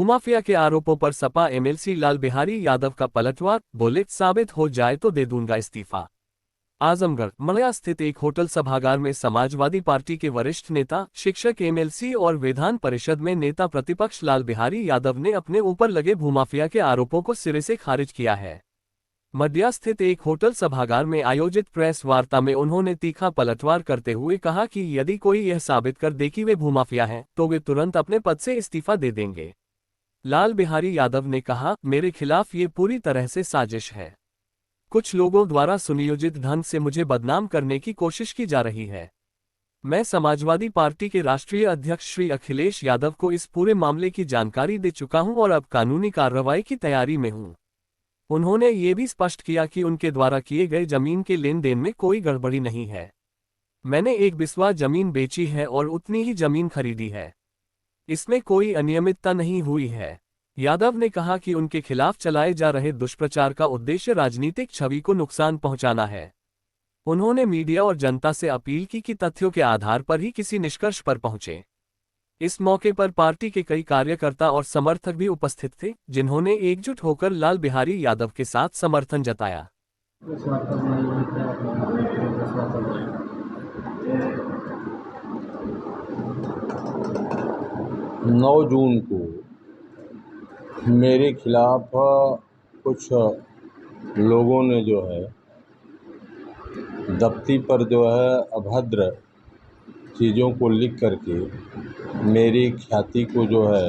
भूमाफिया के आरोपों पर सपा एमएलसी लाल बिहारी यादव का पलटवार, बोले साबित हो जाए तो दे दूंगा इस्तीफा। आजमगढ़ मड़िया स्थित एक होटल सभागार में समाजवादी पार्टी के वरिष्ठ नेता, शिक्षक, एमएलसी और विधान परिषद में नेता प्रतिपक्ष लाल बिहारी यादव ने अपने ऊपर लगे भूमाफिया के आरोपों को सिरे से खारिज किया है। मडिया स्थित एक होटल सभागार में आयोजित प्रेस वार्ता में उन्होंने तीखा पलटवार करते हुए कहा कि यदि कोई यह साबित कर दे कि वे भूमाफिया हैं, तो वे तुरंत अपने पद से इस्तीफा दे देंगे। लाल बिहारी यादव ने कहा, मेरे खिलाफ ये पूरी तरह से साजिश है। कुछ लोगों द्वारा सुनियोजित ढंग से मुझे बदनाम करने की कोशिश की जा रही है। मैं समाजवादी पार्टी के राष्ट्रीय अध्यक्ष श्री अखिलेश यादव को इस पूरे मामले की जानकारी दे चुका हूं और अब कानूनी कार्रवाई की तैयारी में हूं। उन्होंने ये भी स्पष्ट किया कि उनके द्वारा किए गए जमीन के लेन देन में कोई गड़बड़ी नहीं है। मैंने एक बिस्वा जमीन बेची है और उतनी ही जमीन खरीदी है। इसमें कोई अनियमितता नहीं हुई है। यादव ने कहा कि उनके खिलाफ चलाए जा रहे दुष्प्रचार का उद्देश्य राजनीतिक छवि को नुकसान पहुंचाना है। उन्होंने मीडिया और जनता से अपील की कि तथ्यों के आधार पर ही किसी निष्कर्ष पर पहुंचे। इस मौके पर पार्टी के कई कार्यकर्ता और समर्थक भी उपस्थित थे, जिन्होंने एकजुट होकर लाल बिहारी यादव के साथ समर्थन जताया। 9 जून को मेरे खिलाफ कुछ लोगों ने जो है दफ्ती पर जो है अभद्र चीज़ों को लिख करके मेरी ख्याति को जो है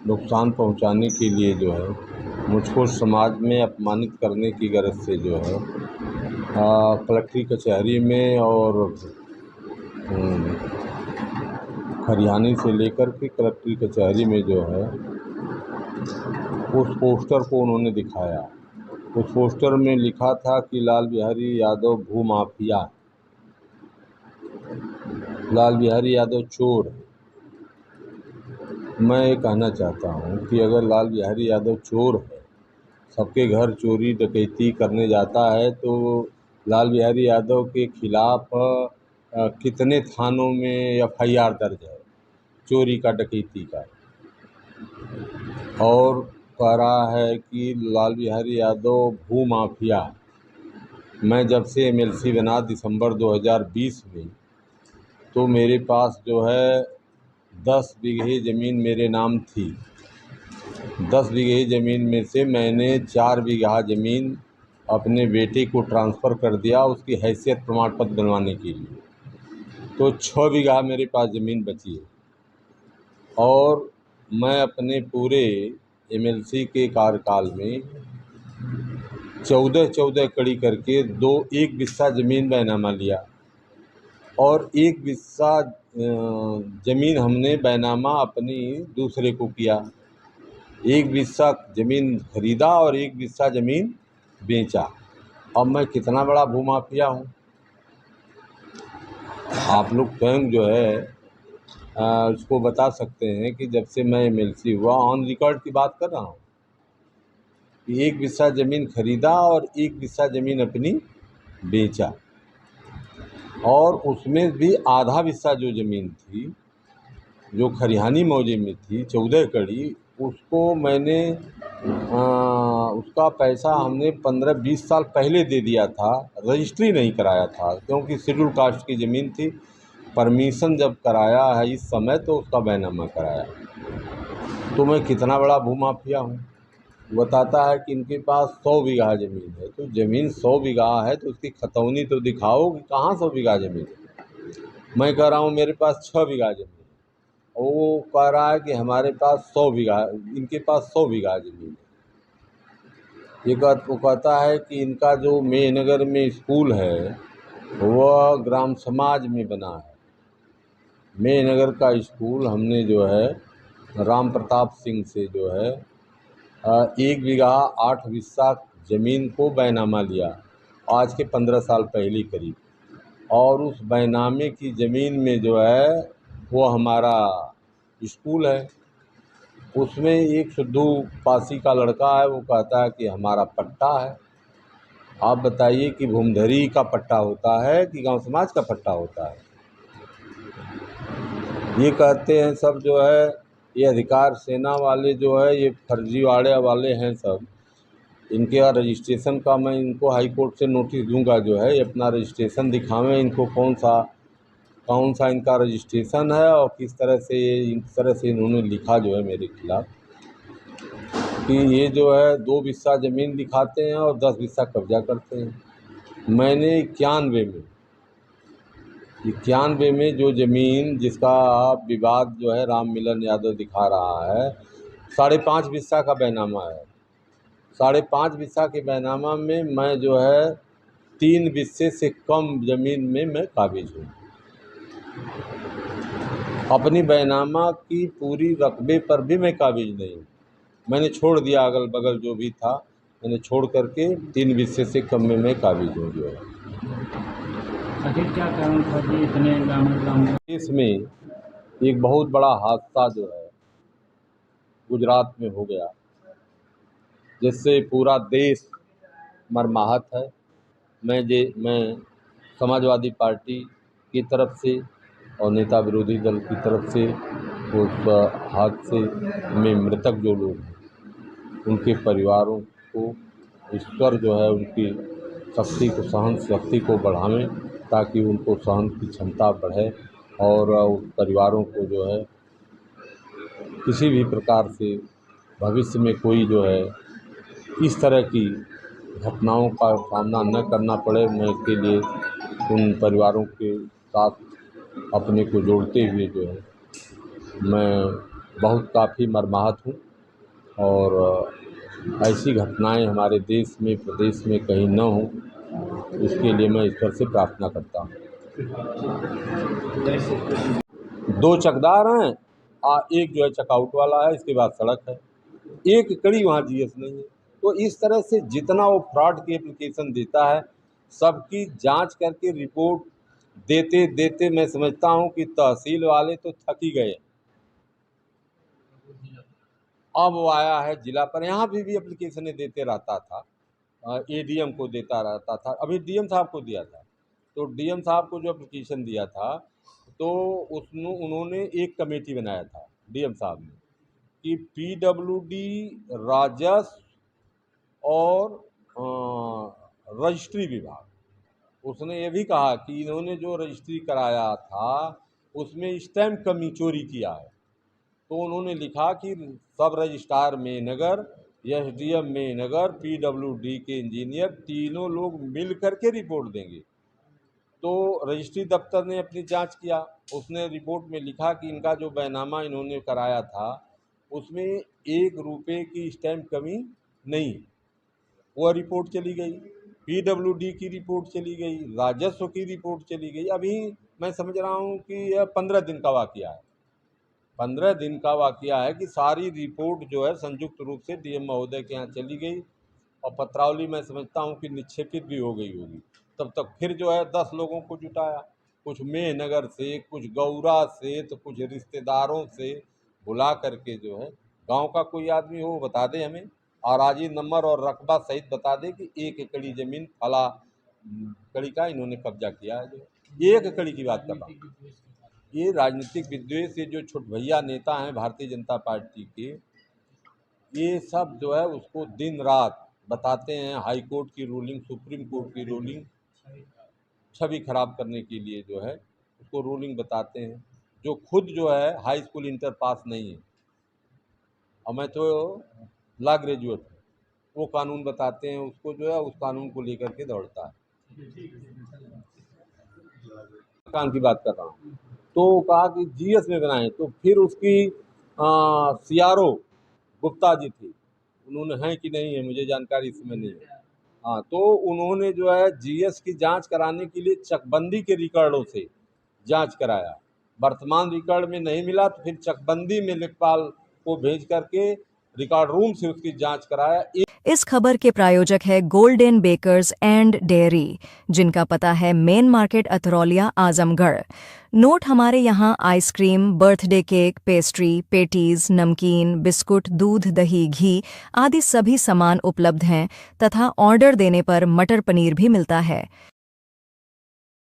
नुकसान पहुंचाने के लिए जो है मुझको समाज में अपमानित करने की गरज से जो है कलेक्ट्री कचहरी में और खरियानी से लेकर के कलेक्ट्री कचहरी में जो है उस पोस्टर को उन्होंने दिखाया। उस पोस्टर में लिखा था कि लाल बिहारी यादव भूमाफिया, लाल बिहारी यादव चोर है। मैं ये कहना चाहता हूँ कि अगर लाल बिहारी यादव चोर है, सबके घर चोरी डकैती करने जाता है, तो लाल बिहारी यादव के खिलाफ कितने थानों में एफआईआर दर्ज है चोरी का, डकैती का। और कह रहा है कि लाल बिहारी यादव भूमाफिया। मैं जब से एमएलसी बना दिसंबर 2020 में, तो मेरे पास जो है 10 बीघे ज़मीन मेरे नाम थी। 10 बीघे ज़मीन में से मैंने 4 बीघा ज़मीन अपने बेटे को ट्रांसफ़र कर दिया उसकी हैसियत प्रमाण पत्र बनवाने के लिए। तो 6 बीघा मेरे पास ज़मीन बची है। और मैं अपने पूरे एमएलसी के कार्यकाल में 14 कड़ी करके 1 बिस्सा ज़मीन बैनामा लिया और 1 बिस्सा ज़मीन हमने बैनामा अपनी दूसरे को किया। 1 बिस्सा ज़मीन खरीदा और 1 बिस्सा ज़मीन बेचा। अब मैं कितना बड़ा भूमाफिया हूँ, आप लोग स्वयं जो है उसको बता सकते हैं कि जब से मैं एमएलसी हुआ, ऑन रिकॉर्ड की बात कर रहा हूँ, कि 1 बिस्सा ज़मीन खरीदा और 1 बिस्सा ज़मीन अपनी बेचा। और उसमें भी आधा बिस्सा जो ज़मीन थी, जो खरिहानी मौजे में थी 14 कड़ी, उसको मैंने उसका पैसा हमने 15-20 साल पहले दे दिया था। रजिस्ट्री नहीं कराया था क्योंकि शेड्यूल कास्ट की ज़मीन थी। परमिशन जब कराया है इस समय, तो उसका बैनामा कराया। तो मैं कितना बड़ा भूमाफिया हूँ। बताता है कि इनके पास 100 बीघा ज़मीन है। तो ज़मीन 100 बीघा है तो उसकी खतौनी तो दिखाओ कि कहाँ 100 बीघा ज़मीन है। मैं कह रहा हूँ मेरे पास 6 बीघा ज़मीन है, और वो कह रहा है कि हमारे पास 100 बीघा, इनके पास 100 बीघा ज़मीन है। वो कहता है कि इनका जो मेहनगर में स्कूल है वह ग्राम समाज में बना है। मेहनगर का स्कूल हमने जो है राम प्रताप सिंह से जो है 1 बीघा 8 बिस्सा ज़मीन को बैनामा लिया, आज के 15 साल पहले करीब। और उस बैनामे की ज़मीन में जो है वो हमारा स्कूल है। उसमें एक सिद्धू पासी का लड़का है, वो कहता है कि हमारा पट्टा है। आप बताइए कि भूमधरी का पट्टा होता है कि गांव समाज का पट्टा होता है? ये कहते हैं सब जो है ये अधिकार सेना वाले जो है ये फर्जीवाड़े वाले हैं सब। इनके यहाँ रजिस्ट्रेशन का मैं इनको हाई कोर्ट से नोटिस दूंगा जो है, ये अपना रजिस्ट्रेशन दिखावें इनको, कौन सा इनका रजिस्ट्रेशन है और किस तरह से इन्होंने लिखा जो है मेरे खिलाफ़, कि ये जो है 2 बिस्सा ज़मीन दिखाते हैं और 10 बिस्सा कब्जा करते हैं। मैंने 91 में जो ज़मीन जिसका विवाद जो है राम मिलन यादव दिखा रहा है, 5.5 बिस्सा का बैनामा है। 5.5 बिस्सा के बैनामा में मैं जो है 3 बिस्से से कम ज़मीन में मैं काबिज हूँ। अपनी बैनामा की पूरी रकबे पर भी मैं काबिज नहीं हूँ। मैंने छोड़ दिया, अगल बगल जो भी था मैंने छोड़ करके 3 बिस्से से कम में मैं काबिज हूँ जो है। आखिर क्या कारण था कि इतने गाँव इसमें एक बहुत बड़ा हादसा जो है गुजरात में हो गया, जिससे पूरा देश मर्माहत है। मैं समाजवादी पार्टी की तरफ से और नेता विरोधी दल की तरफ से उस हादसे में मृतक जो लोग हैं उनके परिवारों को ईश्वर जो है उनकी सहन शक्ति को बढ़ावें, ताकि उनको सहन की क्षमता बढ़े और उस परिवारों को जो है किसी भी प्रकार से भविष्य में कोई जो है इस तरह की घटनाओं का सामना न करना पड़े। मैं इसके लिए उन परिवारों के साथ अपने को जोड़ते हुए जो है मैं बहुत काफ़ी मर्माहत हूँ और ऐसी घटनाएं हमारे देश में प्रदेश में कहीं न हों, इसके लिए मैं ईश्वर से प्रार्थना करता हूँ। 2 चकदार हैं एक जो है चकआउट वाला है, इसके बाद सड़क है, एक कड़ी वहाँ जीएस नहीं है। तो इस तरह से जितना वो फ्रॉड की एप्लीकेशन देता है, सबकी जांच करके रिपोर्ट देते देते मैं समझता हूँ कि तहसील वाले तो थक ही गए। अब वो आया है जिला पर, यहाँ भी एप्लीकेशनें देते रहता था, एडीएम को देता रहता था, अभी डीएम साहब को दिया था। तो डीएम साहब को जो एप्लीकेशन दिया था तो उन्होंने एक कमेटी बनाया था डीएम साहब ने कि पीडब्ल्यूडी, राजस्व और रजिस्ट्री विभाग, उसने ये भी कहा कि इन्होंने जो रजिस्ट्री कराया था उसमें स्टैम्प कमी चोरी किया है। तो उन्होंने लिखा कि सब रजिस्ट्रार मेनगर, एसडीएम मेनगर, पीडब्ल्यूडी के इंजीनियर तीनों लोग मिल करके रिपोर्ट देंगे। तो रजिस्ट्री दफ्तर ने अपनी जांच किया, उसने रिपोर्ट में लिखा कि इनका जो बैनामा इन्होंने कराया था उसमें 1 रुपये की स्टैम्प कमी नहीं। वह रिपोर्ट चली गई, पीडब्ल्यूडी की रिपोर्ट चली गई, राजस्व की रिपोर्ट चली गई। अभी मैं समझ रहा हूँ कि यह 15 दिन का वाकया है। 15 दिन का वाकया है कि सारी रिपोर्ट जो है संयुक्त रूप से डीएम महोदय के यहाँ चली गई और पत्रावली मैं समझता हूँ कि निक्षेपित भी हो गई होगी। तब तक फिर जो है 10 लोगों को जुटाया, कुछ मेहनगर से, कुछ गौरा से, तो कुछ रिश्तेदारों से बुला करके जो है, गांव का कोई आदमी हो बता दे हमें, और आजी नंबर और रकबा सहित बता दे कि 1 एकड़ी ज़मीन फला कड़ी का इन्होंने कब्जा किया है। जो 1 एकड़ी की बात कर रहा हूँ। ये राजनीतिक विद्वेष से जो छोट भैया नेता हैं भारतीय जनता पार्टी के, ये सब जो है उसको दिन रात बताते हैं, हाई कोर्ट की रूलिंग, सुप्रीम कोर्ट की रूलिंग छवि खराब करने के लिए जो है उसको रूलिंग बताते हैं, जो खुद जो है हाई स्कूल इंटर पास नहीं है और मैं तो लॉ ग्रेजुएट हूँ, वो कानून बताते हैं उसको, जो है उस कानून को लेकर के दौड़ता है। काम की बात कर रहा हूँ, तो कहा कि जीएस में बनाएं, तो फिर उसकी सीआरओ गुप्ता जी थी, उन्होंने हैं कि नहीं है मुझे जानकारी इसमें नहीं है। हाँ, तो उन्होंने जो है जीएस की जांच कराने के लिए चकबंदी के रिकॉर्डों से जांच कराया, वर्तमान रिकॉर्ड में नहीं मिला तो फिर चकबंदी में लेखपाल को भेज करके रिकॉर्ड रूम से उसकी जांच कराया। इस खबर के प्रायोजक है गोल्डन बेकर्स एंड डेयरी, जिनका पता है main market Atraulia Azamgarh. Note हमारे यहाँ ice cream, birthday cake, pastry, patties, नमकीन, बिस्कुट, दूध, दही, घी आदि सभी सामान उपलब्ध हैं तथा ऑर्डर देने पर मटर पनीर भी मिलता है।